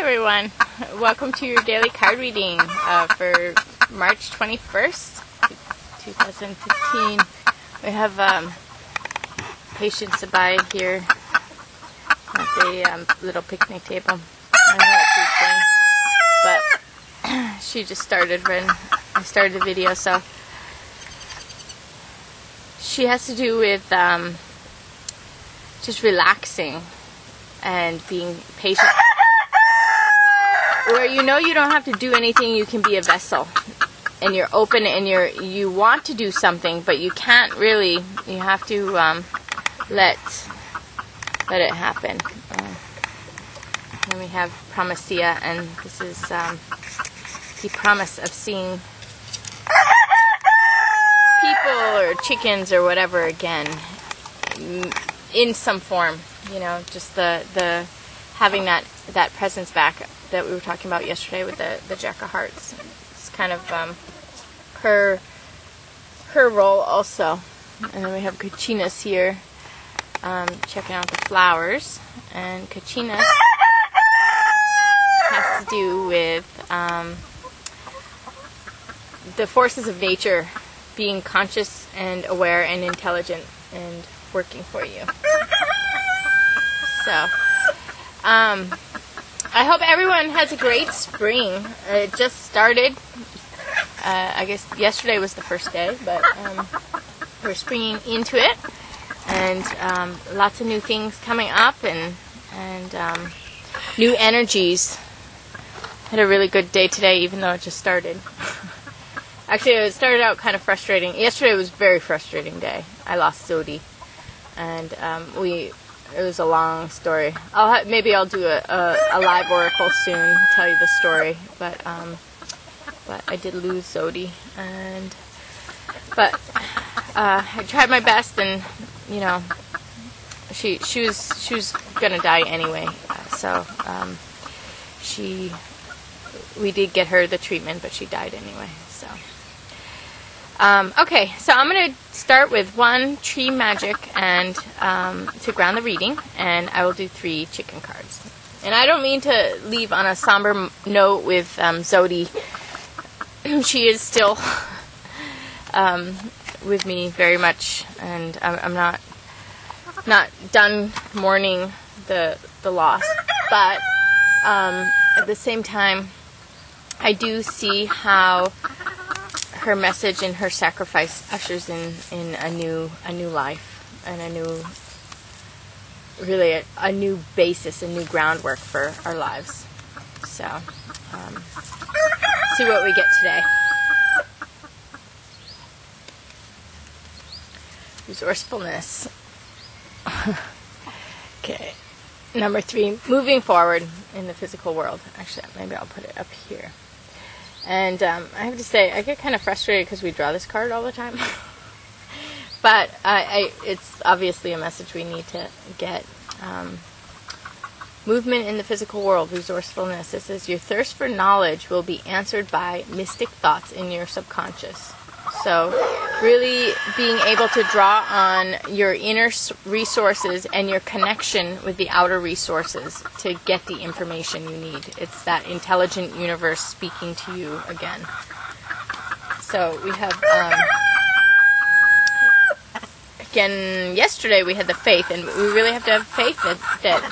everyone, welcome to your daily card reading for March 21st, 2015. We have Patience by here at the little picnic table. I don't know what she's doing, but she just started when I started the video, so she has to do with just relaxing and being patient. Where you know you don't have to do anything, you can be a vessel, and you're open, and you want to do something, but you can't really. You have to let it happen. Then we have Promesia, and this is the promise of seeing people or chickens or whatever again in some form. You know, just the having that presence back that we were talking about yesterday with the Jack of Hearts. It's kind of her role also. And then we have Kachinas here checking out the flowers. And Kachinas has to do with the forces of nature being conscious and aware and intelligent and working for you. So, I hope everyone has a great spring. It just started. I guess yesterday was the first day, but we're springing into it, and lots of new things coming up, and new energies. Had a really good day today, even though it just started. Actually, it started out kind of frustrating. Yesterday was a very frustrating day. I lost Zodi, and it was a long story. Maybe I'll do a live oracle soon, tell you the story. But I did lose Zodi, but I tried my best, and you know, she was gonna die anyway. So we did get her the treatment, but she died anyway. So. Okay, so I'm going to start with one tree magic and to ground the reading, and I will do 3 chicken cards. And I don't mean to leave on a somber note with Zodi. She is still with me very much, and I'm not done mourning the loss. But at the same time, I do see how her message and her sacrifice ushers in a new life, and a new basis, a new groundwork for our lives. So, see what we get today. Resourcefulness. Okay. Number 3, moving forward in the physical world. Actually, maybe I'll put it up here. And I have to say, I get kind of frustrated because we draw this card all the time. But it's obviously a message we need to get. Movement in the physical world, resourcefulness. This is your thirst for knowledge will be answered by mystic thoughts in your subconscious. So really being able to draw on your inner resources and your connection with the outer resources to get the information you need. It's that intelligent universe speaking to you again. So we have, again, yesterday we had the faith, and we really have to have faith that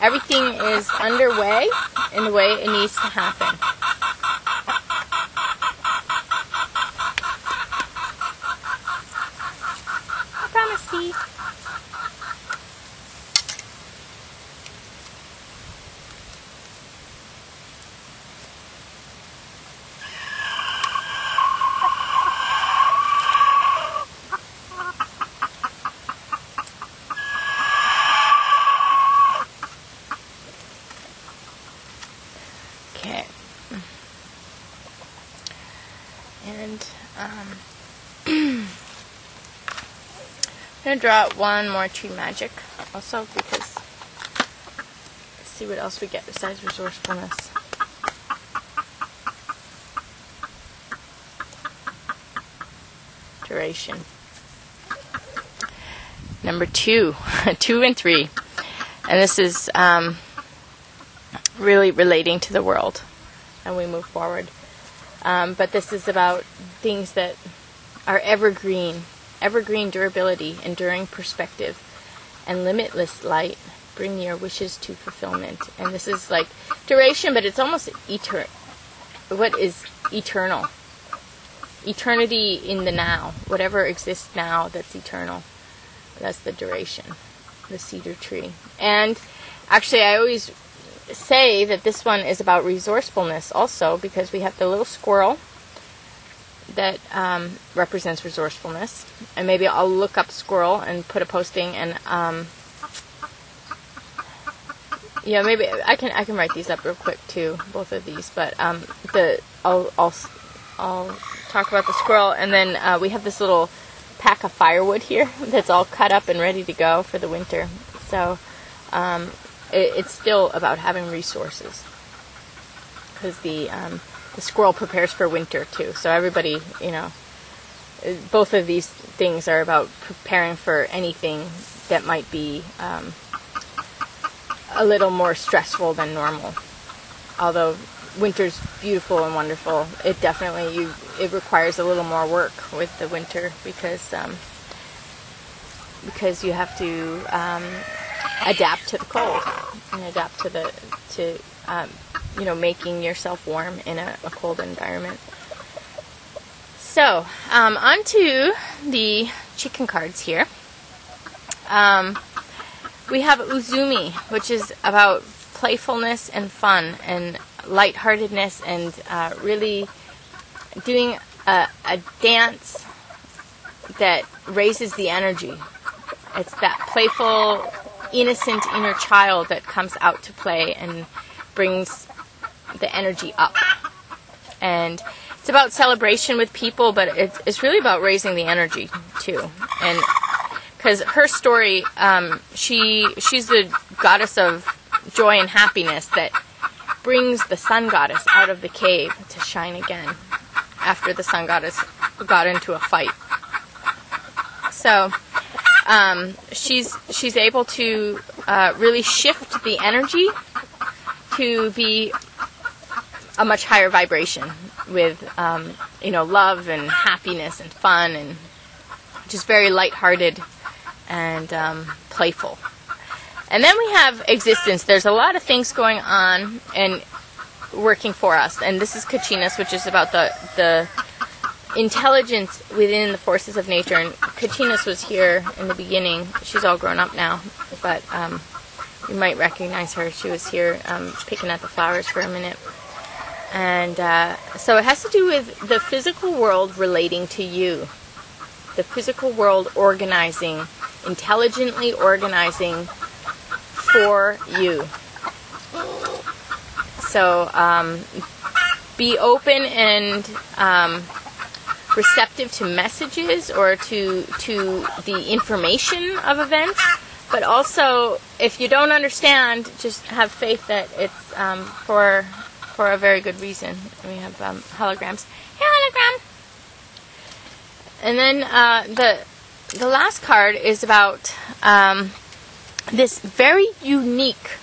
everything is underway in the way it needs to happen. Promise. Okay. And I'm going to draw one more tree magic also, because let's see what else we get besides resourcefulness. Duration. Number 2. 2 and 3. And this is really relating to the world, and we move forward. But this is about things that are evergreen durability, enduring perspective, and limitless light. Bring your wishes to fulfillment. And this is like duration, but it's almost eternal. What is eternal? Eternity in the now. Whatever exists now that's eternal. That's the duration. The cedar tree. And actually, I always say that this one is about resourcefulness also, because we have the little squirrel that represents resourcefulness. And maybe I'll look up squirrel and put a posting, and yeah, maybe I can write these up real quick too, both of these. But I'll talk about the squirrel, and then we have this little pack of firewood here that's all cut up and ready to go for the winter. So it's still about having resources, because the squirrel prepares for winter too. So everybody, both of these things are about preparing for anything that might be a little more stressful than normal. Although winter's beautiful and wonderful, it definitely it requires a little more work with the winter, because you have to adapt to the cold and adapt to making yourself warm in a cold environment. So on to the chicken cards here. We have Uzumi, which is about playfulness and fun and lightheartedness, and really doing a dance that raises the energy. It's that playful, innocent inner child that comes out to play and brings the energy up. And it's about celebration with people, but it's really about raising the energy too. And because her story, she's the goddess of joy and happiness that brings the sun goddess out of the cave to shine again after the sun goddess got into a fight. So she's able to really shift the energy to be a much higher vibration with love and happiness and fun, and just very lighthearted and playful. And then we have existence. There's a lot of things going on and working for us. And this is Kachinas, which is about the intelligence within the forces of nature. And Kachinas was here in the beginning. She's all grown up now, but you might recognize her. She was here picking at the flowers for a minute. And so it has to do with the physical world relating to you. The physical world organizing, intelligently organizing for you. So be open and receptive to messages or to the information of events, but also, if you don't understand, just have faith that it's for a very good reason. We have holograms. Hey, hologram! And then the last card is about this very unique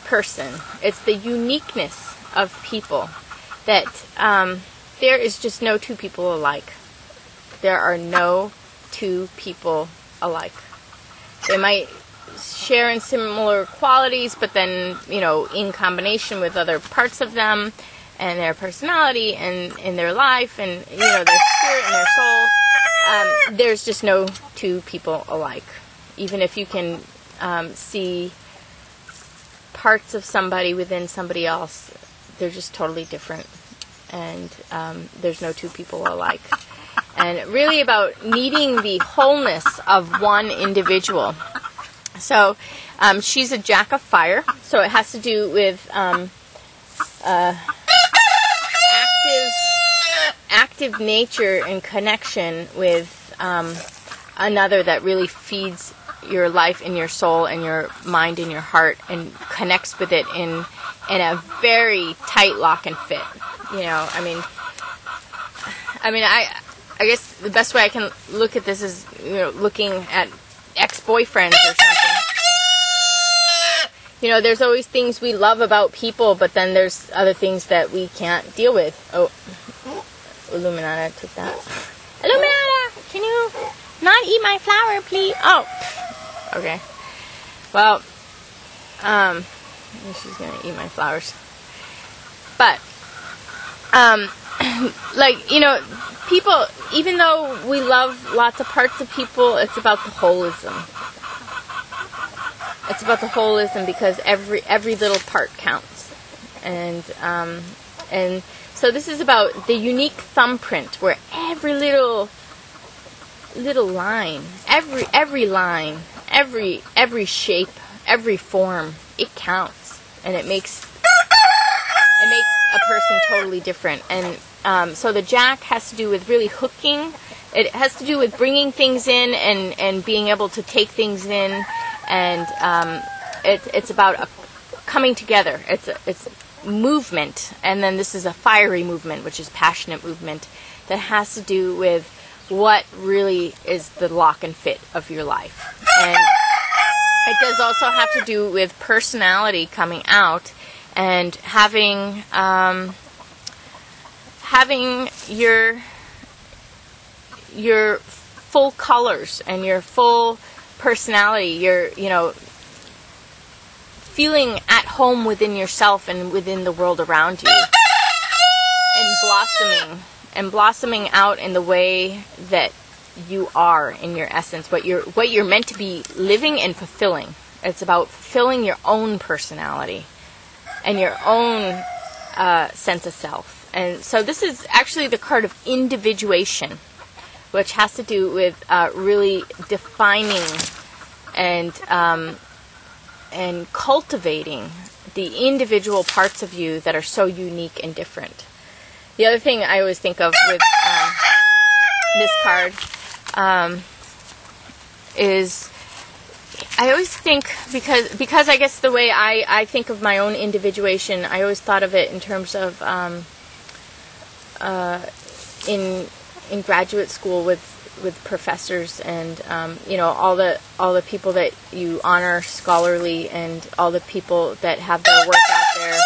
person. It's the uniqueness of people, that there is just no two people alike. There are no two people alike. They might share in similar qualities, but then, in combination with other parts of them and their personality and in their life and, their spirit and their soul, there's just no two people alike. Even if you can see parts of somebody within somebody else, they're just totally different. And there's no two people alike. And really about needing the wholeness of one individual. So she's a jack of fire. So it has to do with active nature and connection with another that really feeds your life and your soul and your mind and your heart and connects with it in a very tight lock and fit. I guess the best way I can look at this is, looking at ex-boyfriends or something. you know, there's always things we love about people, but then there's other things that we can't deal with. Oh, Illuminata took that. Illuminata, can you not eat my flower, please? Oh, okay. Well, she's gonna eat my flowers. But, like, you know, people, even though we love lots of parts of people, it's about the holism. It's about the holism because every little part counts. And so this is about the unique thumbprint where every little line, every line, every shape, every form, it counts, and it makes a person totally different. And so the jack has to do with really hooking. It has to do with bringing things in and being able to take things in, and it's about coming together. It's movement, and then this is a fiery movement, which is passionate movement that has to do with what really is the lock and fit of your life. And it does also have to do with personality coming out and having your full colors and your full personality, your, you know, feeling at home within yourself and within the world around you, and blossoming out in the way that you are in your essence, what you're meant to be living and fulfilling. It's about fulfilling your own personality and your own sense of self. And so this is actually the card of individuation, which has to do with really defining and cultivating the individual parts of you that are so unique and different. The other thing I always think of with this card is, I always think, because I guess the way I think of my own individuation, I always thought of it in terms of in graduate school with professors and you know, all the people that you honor scholarly, and all the people that have their work out there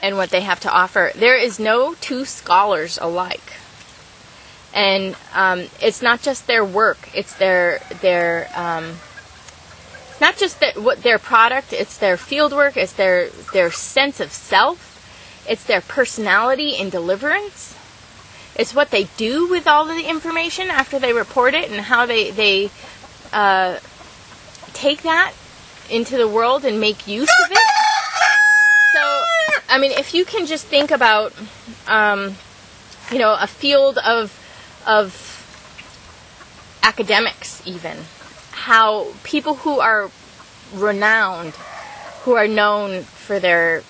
and what they have to offer. There is no two scholars alike. And it's not just their work, it's not just their product, it's their field work, it's their sense of self, it's their personality in deliverance, it's what they do with all of the information after they report it, and how they take that into the world and make use of it. So, I mean, if you can just think about, you know, a field of academics, even, how people who are renowned, who are known for their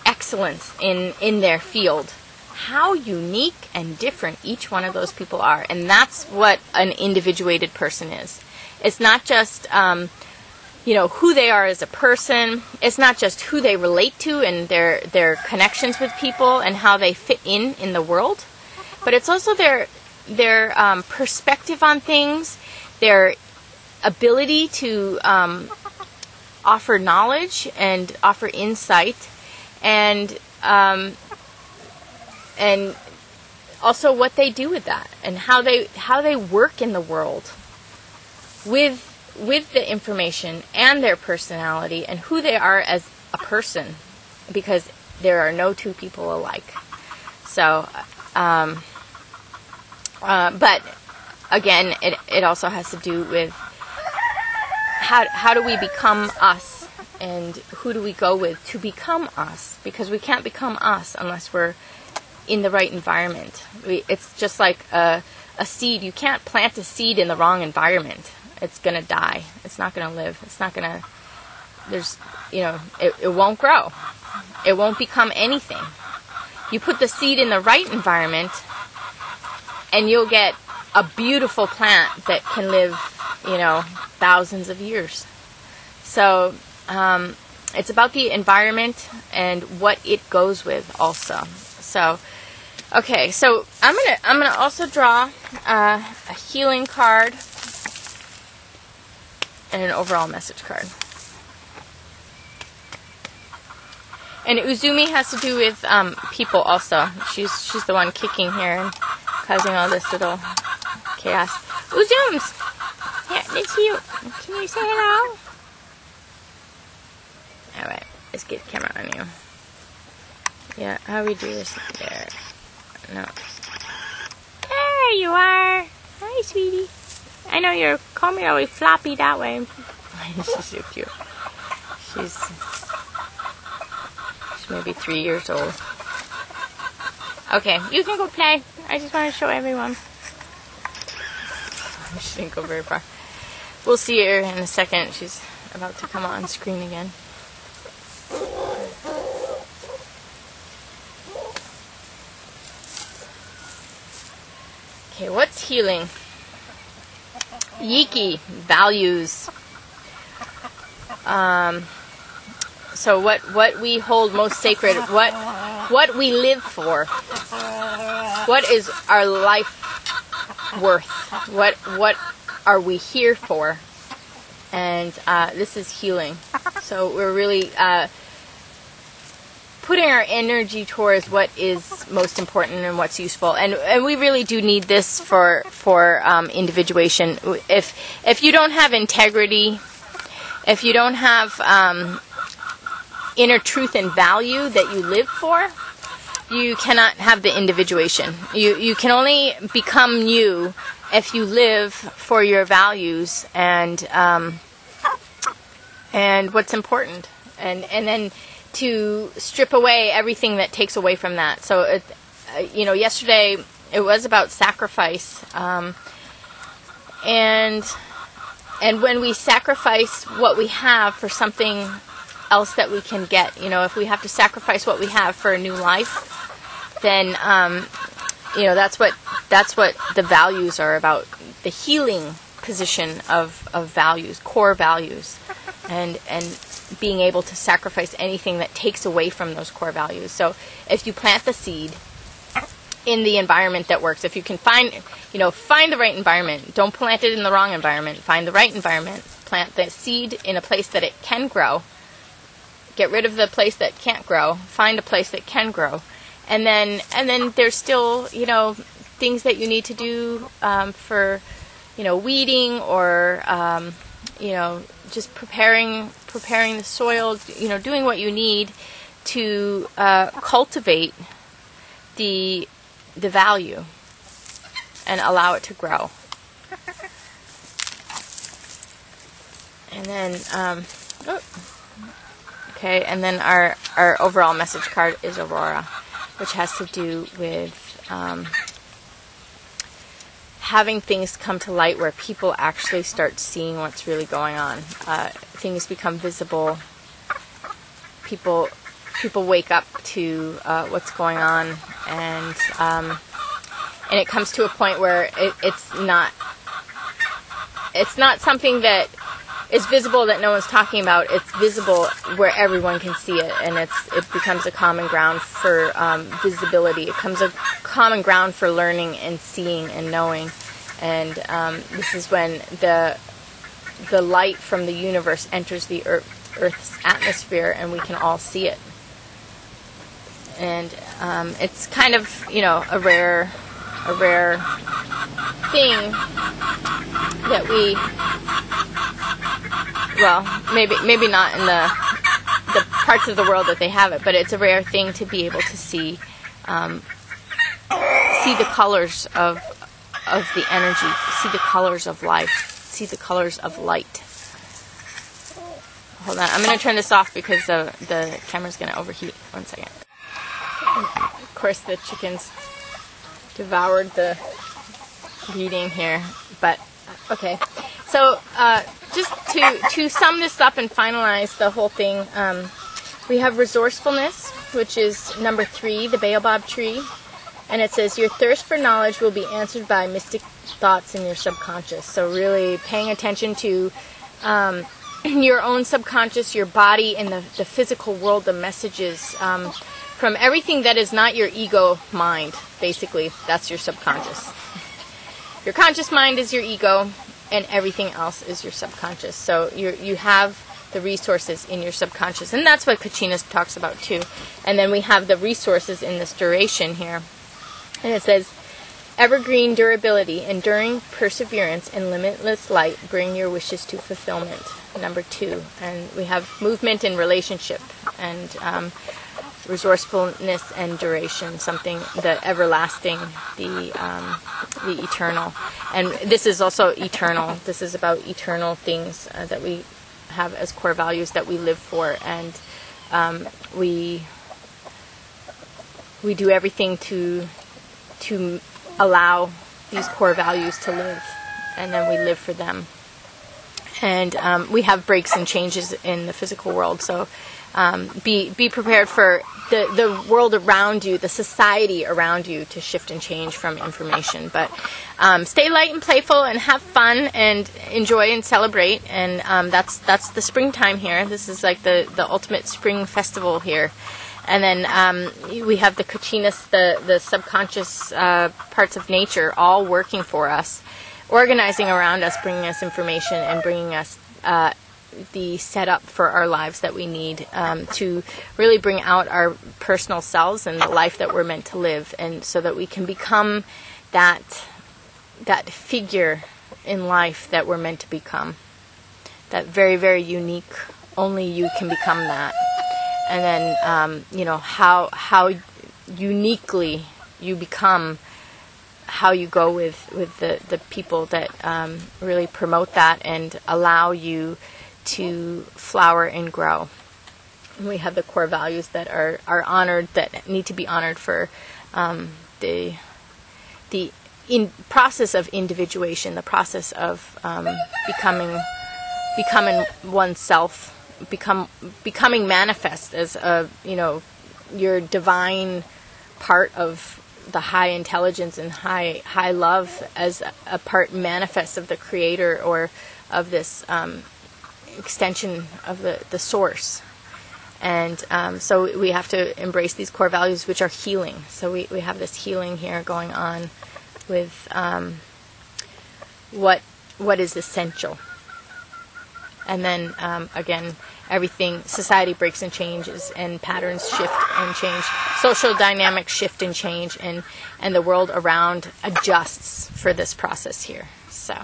excellence in their field, how unique and different each one of those people are. And that's what an individuated person is. It's not just you know, who they are as a person. It's not just who they relate to and their connections with people and how they fit in the world, but it's also their perspective on things, their ability to offer knowledge and offer insight, and also what they do with that, and how they work in the world with the information and their personality and who they are as a person, because there are no two people alike. So, but again, it also has to do with how do we become us, and who do we go with to become us, because we can't become us unless we're in the right environment. It's just like a seed. You can't plant a seed in the wrong environment. It's going to die. It's not going to live. It's not going to, it won't grow. It won't become anything. You put the seed in the right environment, and you'll get a beautiful plant that can live, thousands of years. So, it's about the environment and what it goes with also. So, okay, so I'm gonna also draw a healing card and an overall message card. And Uzumi has to do with people also. She's the one kicking here and causing all this little chaos. Uzums! Yeah, let's see you. Can you say hello? Alright, let's get the camera on you. Yeah, how we do this? There. No. There you are. Hi, sweetie. I know your comb is always floppy that way. She's so cute. She's maybe 3 years old. Okay, you can go play. I just want to show everyone. She didn't go very far. We'll see her in a second. She's about to come on screen again. Okay, what's healing? Yiki, values. So what we hold most sacred, what we live for, what is our life worth, what are we here for, and this is healing. So we're really putting our energy towards what is most important and what's useful, and we really do need this for individuation. If you don't have integrity, if you don't have inner truth and value that you live for, you cannot have the individuation. You can only become you if you live for your values and what's important, and then to strip away everything that takes away from that. So, yesterday it was about sacrifice, and when we sacrifice what we have for something else that we can get, if we have to sacrifice what we have for a new life, then that's what the values are about. The healing position of values, core values, and being able to sacrifice anything that takes away from those core values. So if you plant the seed in the environment that works, if you can find the right environment, don't plant it in the wrong environment, find the right environment, plant the seed in a place that it can grow, get rid of the place that can't grow, find a place that can grow, and then there's still things that you need to do for weeding or just preparing the soil, doing what you need to cultivate the value and allow it to grow. And then okay, and then our overall message card is Aurora, which has to do with having things come to light where people actually start seeing what's really going on. Things become visible. People wake up to what's going on, and it comes to a point where it's not something that is visible that no one's talking about. It's visible where everyone can see it, and it becomes a common ground for visibility. It becomes a common ground for learning and seeing and knowing. And this is when the light from the universe enters the Earth's atmosphere, and we can all see it. And it's kind of a rare thing that we, well, maybe not in the parts of the world that they have it, but it's a rare thing to be able to see the colors of the energy, see the colors of life, see the colors of light. Hold on, I'm going to turn this off because the camera's going to overheat. 1 second. Of course, the chickens devoured the reading here, but okay. So just to sum this up and finalize the whole thing, we have resourcefulness, which is number 3, the Baobab Tree. And it says, your thirst for knowledge will be answered by mystic thoughts in your subconscious. So really paying attention to your own subconscious, your body, and the physical world, the messages from everything that is not your ego mind. Basically, that's your subconscious. Your conscious mind is your ego, and everything else is your subconscious. So you have the resources in your subconscious. And that's what Kachina talks about too. And then we have the resources in this duration here. And it says, evergreen durability, enduring perseverance, and limitless light bring your wishes to fulfillment. Number 2. And we have movement and relationship, and resourcefulness and duration, something, the everlasting, the eternal. And this is also eternal. This is about eternal things that we have as core values that we live for, and we do everything to allow these core values to live, and then we live for them. And we have breaks and changes in the physical world, so be prepared for the world around you, the society around you, to shift and change from information. But stay light and playful, and have fun, and enjoy and celebrate. And that's the springtime here. This is like the ultimate spring festival here. And then we have the Kachinas, the subconscious parts of nature, all working for us, organizing around us, bringing us information, and bringing us the setup for our lives that we need to really bring out our personal selves and the life that we're meant to live, and so that we can become that figure in life that we're meant to become. That very, very unique, only you can become that. And then, how uniquely you become, how you go with the people that really promote that and allow you to flower and grow. And we have the core values that are honored, that need to be honored for the process of individuation, the process of becoming oneself. Becoming manifest as your divine part of the high intelligence and high love, as a part manifest of the creator, or of this extension of the source. And so we have to embrace these core values, which are healing. So we have this healing here going on with what is essential. And then, again, society breaks and changes, and patterns shift and change. Social dynamics shift and change, and the world around adjusts for this process here. So,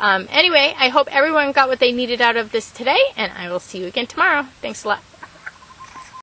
anyway, I hope everyone got what they needed out of this today, and I will see you again tomorrow. Thanks a lot.